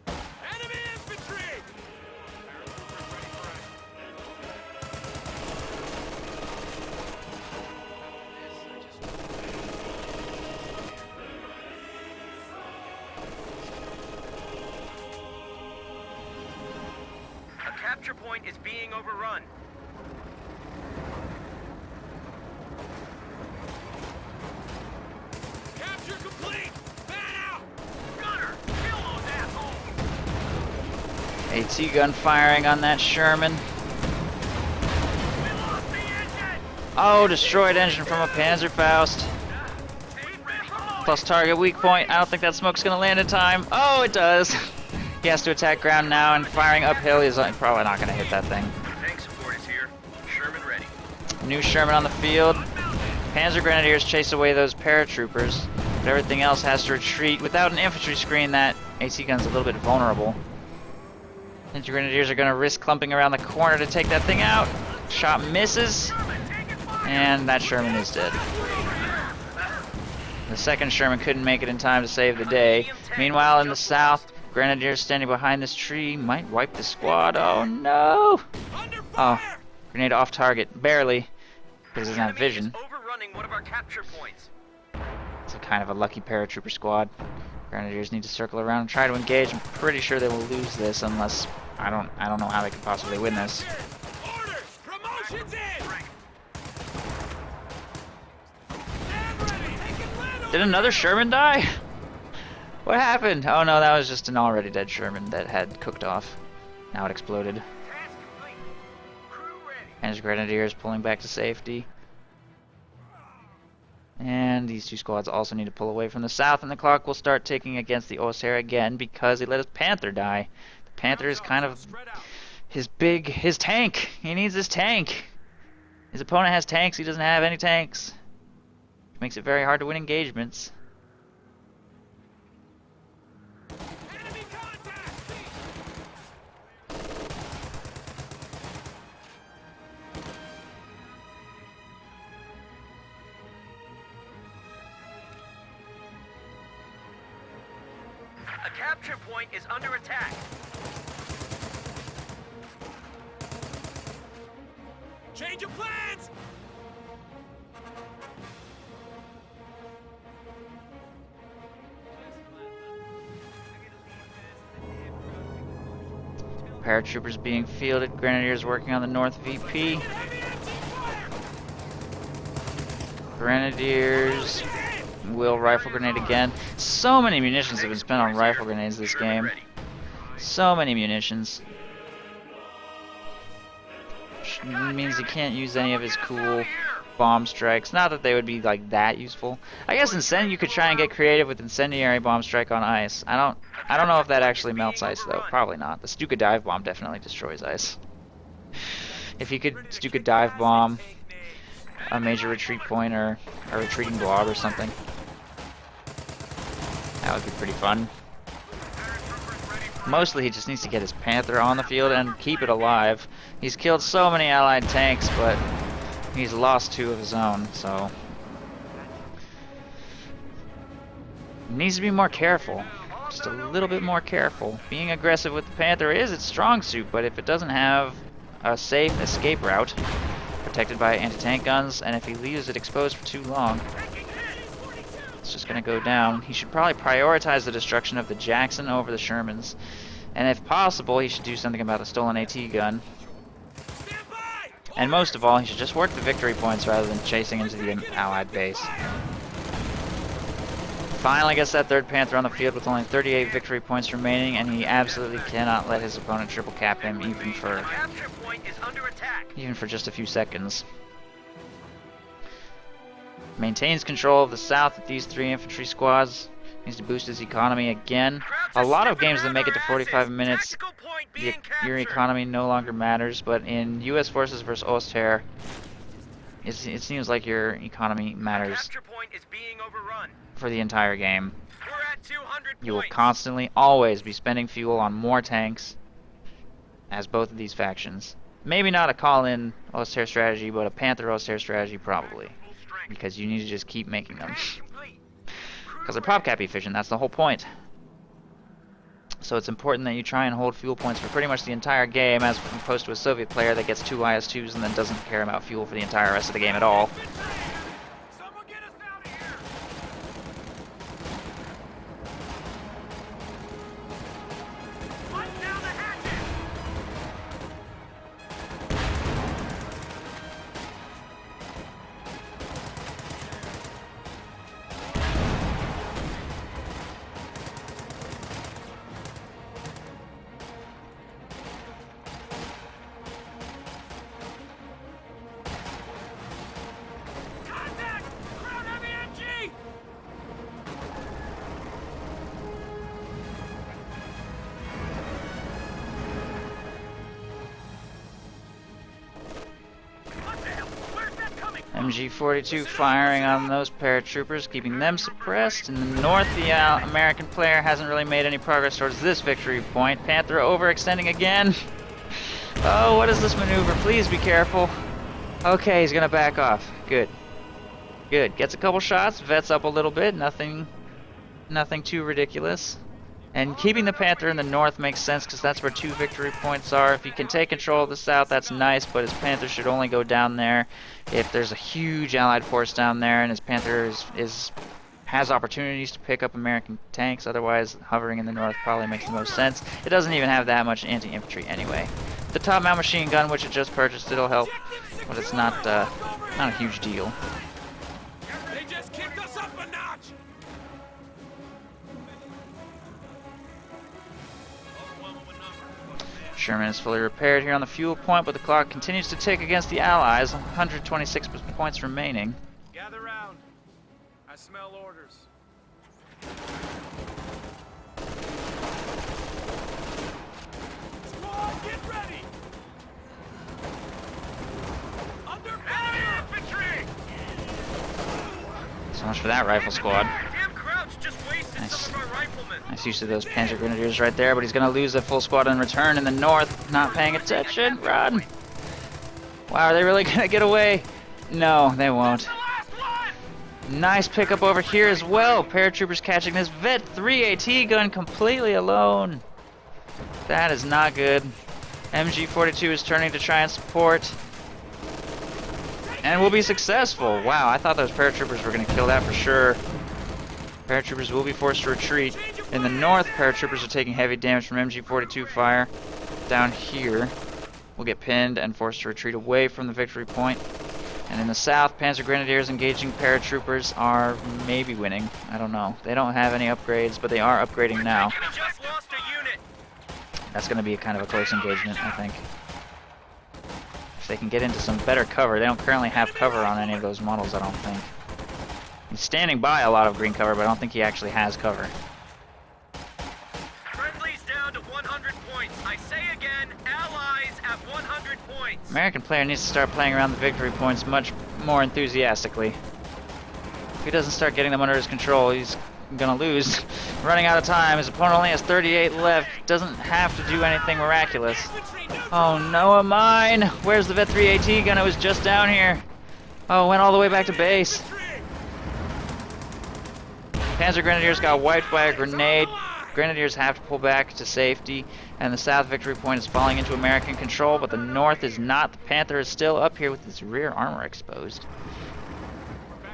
Speaker 3: Enemy infantry!
Speaker 4: A capture point is being overrun.
Speaker 3: Capture complete! Fan out!
Speaker 4: Gunner, kill those assholes!
Speaker 1: AT gun firing on that Sherman.
Speaker 4: We lost the engine!
Speaker 1: Oh, destroyed engine from a Panzerfaust. Plus target weak point. I don't think that smoke's gonna land in time. Oh, it does. He has to attack ground now, and firing uphill is probably not gonna hit that thing.
Speaker 4: Tank support is here. Sherman ready.
Speaker 1: New Sherman on the field. Panzer Grenadiers chase away those paratroopers, but everything else has to retreat. Without an infantry screen, that AC gun's a little bit vulnerable. Ninja Grenadiers are going to risk clumping around the corner to take that thing out. Shot misses, and that Sherman is dead. The second Sherman couldn't make it in time to save the day. Meanwhile, in the south, Grenadiers standing behind this tree might wipe the squad. Oh no! Oh, grenade off target, barely, because it doesn't have vision.
Speaker 4: Overrunning one of our capture points.
Speaker 1: It's a kind of a lucky paratrooper squad. Grenadiers need to circle around and try to engage. I'm pretty sure they will lose this unless I don't know how they could possibly win this.
Speaker 3: Orders! Promotions in!
Speaker 1: Did another Sherman die? What happened? Oh no, that was just an already dead Sherman that had cooked off. Now it exploded.
Speaker 4: Task complete. Crew ready.
Speaker 1: And his Grenadiers pulling back to safety. And these two squads also need to pull away from the south, and the clock will start ticking against the Osair again because he let his Panther die. The Panther is kind of his tank. He needs his tank. His opponent has tanks, he doesn't have any tanks. Which makes it very hard to win engagements.
Speaker 3: Enemy contact!
Speaker 4: A capture point is under attack.
Speaker 3: Change of plans!
Speaker 1: Paratroopers being fielded, Grenadiers working on the north VP.
Speaker 3: Heavy empty fire!
Speaker 1: Grenadiers will rifle grenade again. So many munitions have been spent on rifle grenades this game. So many munitions. Which means he can't use any of his cool bomb strikes. Not that they would be like that useful. I guess you could try and get creative with incendiary bomb strike on ice. I don't know if that actually melts ice though. Probably not. The Stuka dive bomb definitely destroys ice. If he could Stuka dive bomb a major retreat point or a retreating blob or something, that would be pretty fun. Mostly he just needs to get his Panther on the field and keep it alive. He's killed so many allied tanks, but he's lost 2 of his own, so he needs to be more careful. Just a little bit more careful. Being aggressive with the Panther is its strong suit, but if it doesn't have a safe escape route protected by anti-tank guns, and if he leaves it exposed for too long, it's just going to go down. He should probably prioritize the destruction of the Jackson over the Shermans, and if possible he should do something about the stolen AT gun.
Speaker 3: Stand by!
Speaker 1: And most of all, he should just work the victory points rather than chasing into the Allied base. Finally gets that 3rd Panther on the field with only 38 victory points remaining, and he absolutely cannot let his opponent triple cap him even for
Speaker 4: Capture point is under attack.
Speaker 1: just a few seconds. Maintains control of the south with these 3 infantry squads. Needs to boost his economy again. A lot of games that make it to 45 minutes, your economy no longer matters, but in U.S. forces versus Osair, it seems like your economy matters
Speaker 4: Capture point is being overrun.
Speaker 1: for the entire game.
Speaker 4: We're at 200
Speaker 1: You will
Speaker 4: points.
Speaker 1: constantly, always be spending fuel on more tanks, as both of these factions. Maybe not a call-in Osair strategy, but a Panther Osair strategy probably,
Speaker 4: Full strength.
Speaker 1: because you need to just keep making them.
Speaker 4: Task complete.
Speaker 1: Because they're prop cap efficient, that's the whole point. So it's important that you try and hold fuel points for pretty much the entire game, as opposed to a Soviet player that gets 2 IS-2s and then doesn't care about fuel for the entire rest of the game at all.
Speaker 3: Someone get us out of here!
Speaker 4: Button down the hatches.
Speaker 1: MG-42 firing on those paratroopers, keeping them suppressed. In the north, the American player hasn't really made any progress towards this victory point. Panther overextending again. Oh, what is this maneuver? Please be careful. Okay, he's gonna back off. Good. Good. Gets a couple shots, vets up a little bit, nothing too ridiculous. And keeping the Panther in the north makes sense because that's where 2 victory points are. If he can take control of the south, that's nice, but his Panther should only go down there if there's a huge Allied force down there and his Panther has opportunities to pick up American tanks. Otherwise, hovering in the north probably makes the most sense. It doesn't even have that much anti-infantry anyway. The top mount machine gun, which it just purchased, it'll help, but it's not a huge deal.
Speaker 3: They just kicked us up a notch!
Speaker 1: Sherman is fully repaired here on the fuel point, but the clock continues to tick against the Allies. 126 points remaining.
Speaker 3: Gather round. I smell orders. Squad, get ready! Under fire!
Speaker 4: Infantry!
Speaker 1: So much for that rifle squad.
Speaker 4: Damn Crouch just wasted
Speaker 1: Nice.
Speaker 4: some of our riflemen.
Speaker 1: Nice use of those Panzer Grenadiers right there, but he's going to lose a full squad in return in the north. Not paying attention. Run! Wow, are they really going to get away? No, they won't.
Speaker 4: The last one!
Speaker 1: Nice pickup over here as well. Paratroopers catching this Vet 3 AT gun completely alone. That is not good. MG-42 is turning to try and support. And will be successful. Wow, I thought those paratroopers were going to kill that for sure. Paratroopers will be forced to retreat. In the north, paratroopers are taking heavy damage from MG-42 fire. Down here, will get pinned and forced to retreat away from the victory point. And in the south, Panzer Grenadiers engaging paratroopers are maybe winning. I don't know. They don't have any upgrades, but they are upgrading now.
Speaker 4: We just lost a unit.
Speaker 1: That's going to be a kind of a close engagement, I think. If they can get into some better cover. They don't currently have cover on any of those models, I don't think. He's standing by a lot of green cover, but I don't think he actually has cover.
Speaker 4: Friendly's down to 100 points. I say again, allies at 100 points.
Speaker 1: American player needs to start playing around the victory points much more enthusiastically. If he doesn't start getting them under his control, he's gonna lose. Running out of time. His opponent only has 38 left. Doesn't have to do anything miraculous. Oh no, a mine! Where's the Vet 3 AT gun? It was just down here. Oh, went all the way back to base. Panzer Grenadiers got wiped by a grenade. Grenadiers have to pull back to safety, and the south victory point is falling into American control, but the north is not. The Panther is still up here with its rear armor exposed.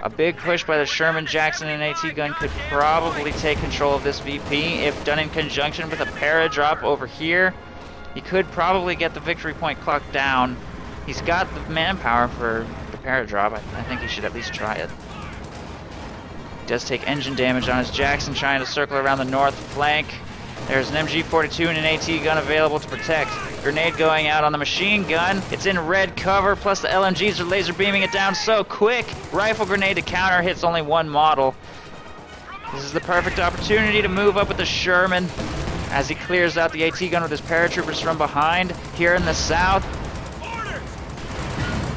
Speaker 1: A big push by the Sherman, Jackson, and AT gun could probably take control of this VP if done in conjunction with a para-drop over here. He could probably get the victory point clock down. He's got the manpower for the para-drop. I think he should at least try it. Does take engine damage on his Jackson, trying to circle around the north flank. There's an MG-42 and an AT gun available to protect. Grenade going out on the machine gun. It's in red cover, plus the LMGs are laser beaming it down so quick. Rifle grenade to counter, hits only one model. This is the perfect opportunity to move up with the Sherman as he clears out the AT gun with his paratroopers from behind. Here in the south,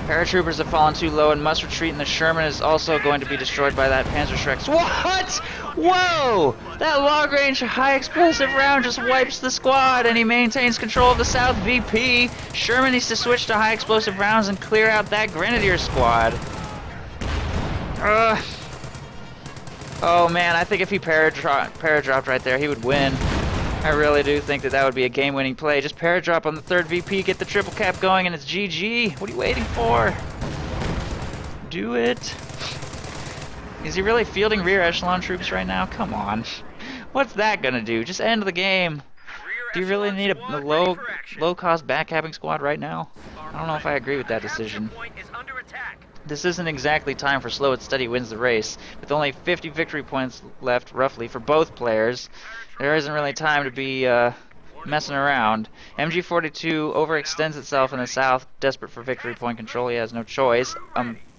Speaker 1: paratroopers have fallen too low and must retreat, and the Sherman is also going to be destroyed by that Panzerschreck. What? Whoa! That long-range high-explosive round just wipes the squad, and he maintains control of the South VP. Sherman needs to switch to high-explosive rounds and clear out that Grenadier squad. Oh man, I think if he para-dropped right there, he would win. I really do think that would be a game-winning play. Just para-drop on the third VP, get the triple cap going, and it's GG. What are you waiting for? Do it. Is he really fielding rear echelon troops right now? Come on. What's that gonna do? Just end the game. Do you really need a low-cost backcapping squad right now? I don't know if I agree with that decision. This isn't exactly time for slow and steady wins the race. With only 50 victory points left, roughly, for both players, there isn't really time to be messing around. MG-42 overextends itself in the south, desperate for victory point control. He has no choice.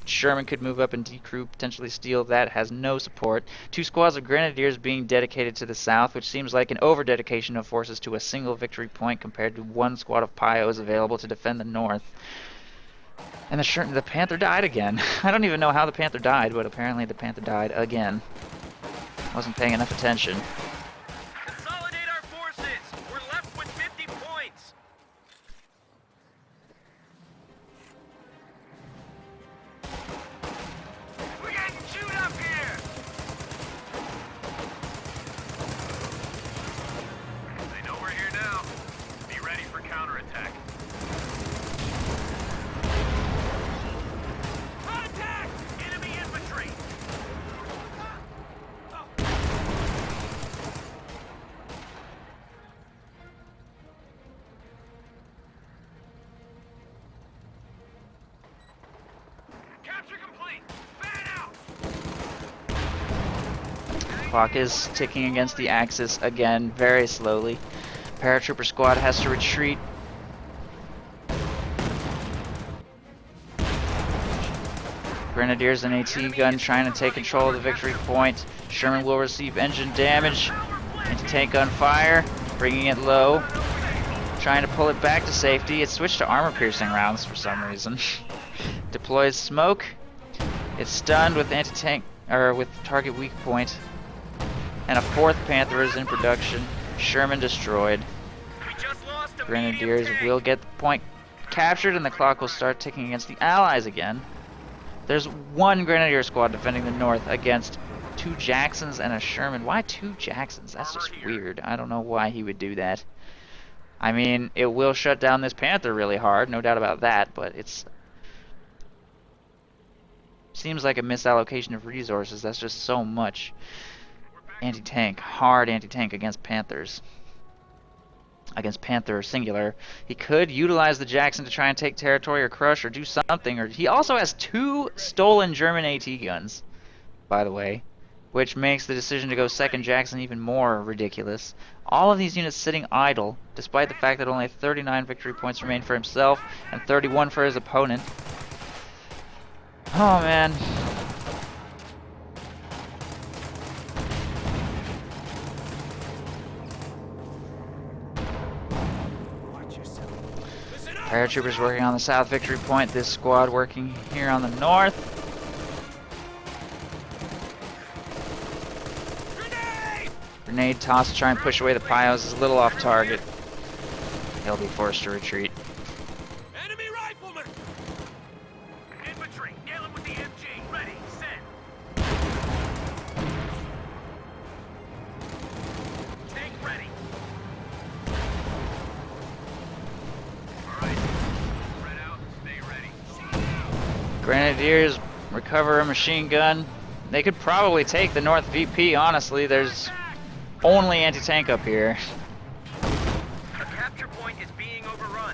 Speaker 1: Sherman could move up and decrew, potentially steal that, has no support. 2 squads of Grenadiers being dedicated to the south, which seems like an over-dedication of forces to a single victory point compared to 1 squad of Pios available to defend the north. And the Panther died again. I don't even know how the Panther died, but apparently the Panther died again. Wasn't paying enough attention.
Speaker 4: Consolidate our forces. We're left with 50 points. We're getting chewed up here.
Speaker 2: They know we're here now. Be ready for counterattack.
Speaker 4: Contact! Enemy infantry.
Speaker 2: Capture complete. Fan out.
Speaker 1: Clock is ticking against the axis again, very slowly. Paratrooper squad has to retreat. Grenadiers and AT gun trying to take control of the victory point. Sherman will receive engine damage. Anti-tank gun fire, bringing it low. Trying to pull it back to safety. It switched to armor-piercing rounds for some reason. Deploys smoke. It's stunned with anti-tank, or with target weak point. And a fourth Panther is in production. Sherman destroyed.
Speaker 4: We just lost a
Speaker 1: Grenadiers
Speaker 4: medium tank.
Speaker 1: will get the point captured, and the clock will start ticking against the Allies again. There's one Grenadier squad defending the north against 2 Jacksons and a Sherman. Why 2 Jacksons? That's just weird. I don't know why he would do that. I mean, it will shut down this Panther really hard, no doubt about that, but it's... seems like a misallocation of resources. That's just so much anti-tank, hard anti-tank against Panthers. Against Panther singular. He could utilize the Jackson to try and take territory or crush or do something. Or he also has 2 stolen German AT guns, by the way, which makes the decision to go second Jackson even more ridiculous. All of these units sitting idle, despite the fact that only 39 victory points remain for himself and 31 for his opponent. Oh man. Paratroopers working on the south victory point, this squad working here on the north. Grenade toss to try and push away the Pios is a little off target. He'll be forced to retreat.
Speaker 3: Enemy rifleman!
Speaker 4: Infantry, nail him with the MG. Ready, set. Tank ready.
Speaker 2: All right. Spread out. Stay ready.
Speaker 1: Grenadiers recover a machine gun. They could probably take the North VP, honestly. There's only anti-tank up here.
Speaker 4: A capture point is being overrun.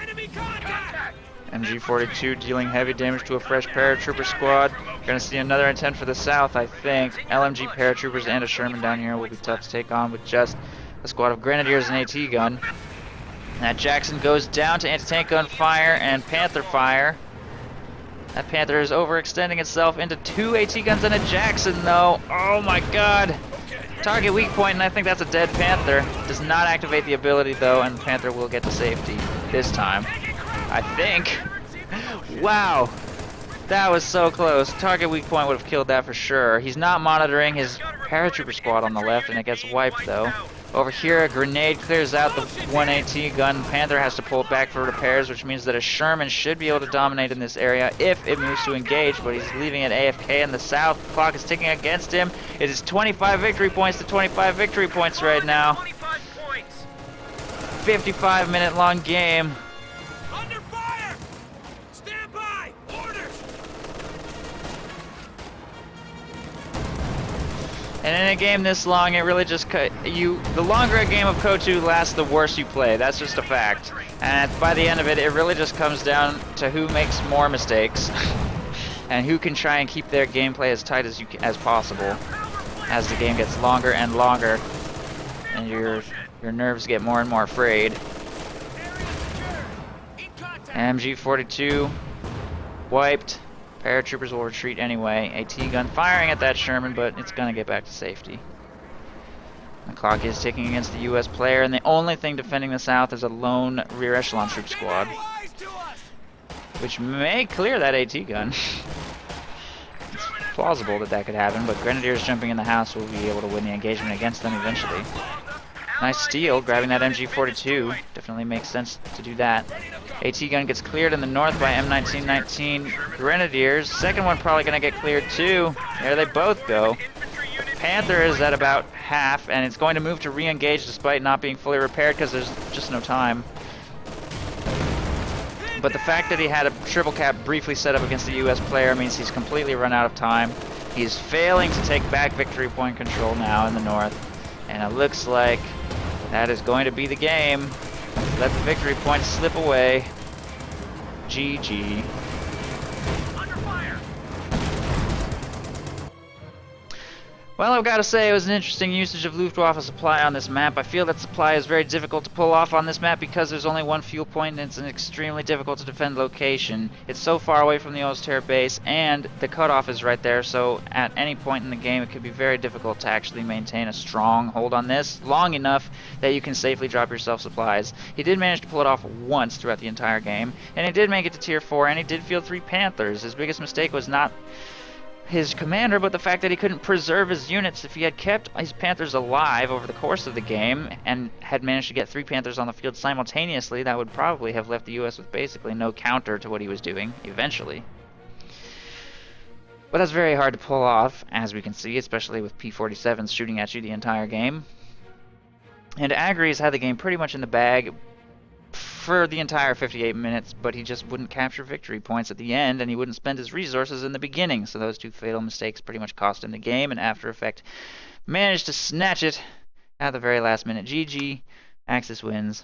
Speaker 3: Enemy contact!
Speaker 1: MG42 dealing heavy damage to a fresh paratrooper squad. Gonna see another intent for the south, I think. LMG paratroopers and a Sherman down here will be tough to take on with just a squad of Grenadiers and AT gun. That Jackson goes down to anti-tank gun fire and Panther fire. That Panther is overextending itself into 2 AT guns and a Jackson, though. Oh my god. Target weak point, and I think that's a dead Panther. Does not activate the ability, though, and the Panther will get to safety this time. I think. Wow. That was so close. Target weak point would have killed that for sure. He's not monitoring his paratrooper squad on the left, and it gets wiped, though. Over here, a grenade clears out the 1 AT gun. Panther has to pull it back for repairs, which means that a Sherman should be able to dominate in this area if it moves to engage, but he's leaving it AFK in the south. The clock is ticking against him. It is 25 victory points to 25 victory points right now.
Speaker 4: 25 points.
Speaker 1: 55-minute long game.
Speaker 3: Under fire! Stand by! Orders!
Speaker 1: And in a game this long, it really just the longer a game of KOTOR lasts, the worse you play. That's just a fact. And by the end of it, it really just comes down to who makes more mistakes and who can try and keep their gameplay as tight as possible as the game gets longer and longer, and your nerves get more and more frayed. MG42 wiped. Paratroopers will retreat anyway. AT gun firing at that Sherman, but it's gonna get back to safety. The clock is ticking against the US player, and the only thing defending the south is a lone rear echelon troop squad.
Speaker 3: Wise to us!
Speaker 1: which may clear that AT gun. It's plausible that that could happen, but Grenadiers jumping in the house will be able to win the engagement against them eventually. Nice steal, grabbing that MG42. Definitely makes sense to do that. AT gun gets cleared in the north by M1919 Grenadiers. Second one probably going to get cleared too. There they both go. The Panther is at about half, and it's going to move to re-engage despite not being fully repaired because there's just no time. But the fact that he had a triple cap briefly set up against the US player means he's completely run out of time. He's failing to take back victory point control now in the north. And it looks like that is going to be the game. Let the victory points slip away. GG.
Speaker 4: Under fire.
Speaker 1: Well, I've got to say it was an interesting usage of Luftwaffe supply on this map. I feel that supply is very difficult to pull off on this map because there's only one fuel point and it's an extremely difficult to defend location. It's so far away from the Osterre base and the cutoff is right there, so at any point in the game it could be very difficult to actually maintain a strong hold on this long enough that you can safely drop yourself supplies. He did manage to pull it off once throughout the entire game, and he did make it to tier 4 and he did field 3 Panthers. His biggest mistake was not his commander, but the fact that he couldn't preserve his units. If he had kept his Panthers alive over the course of the game and had managed to get 3 Panthers on the field simultaneously, that would probably have left the US with basically no counter to what he was doing eventually. But that's very hard to pull off, as we can see, especially with P-47s shooting at you the entire game. And AGREYS had the game pretty much in the bag for the entire 58 minutes, but he just wouldn't capture victory points at the end, and he wouldn't spend his resources in the beginning, so those 2 fatal mistakes pretty much cost him the game, and After Effect managed to snatch it at the very last minute. GG, Axis wins.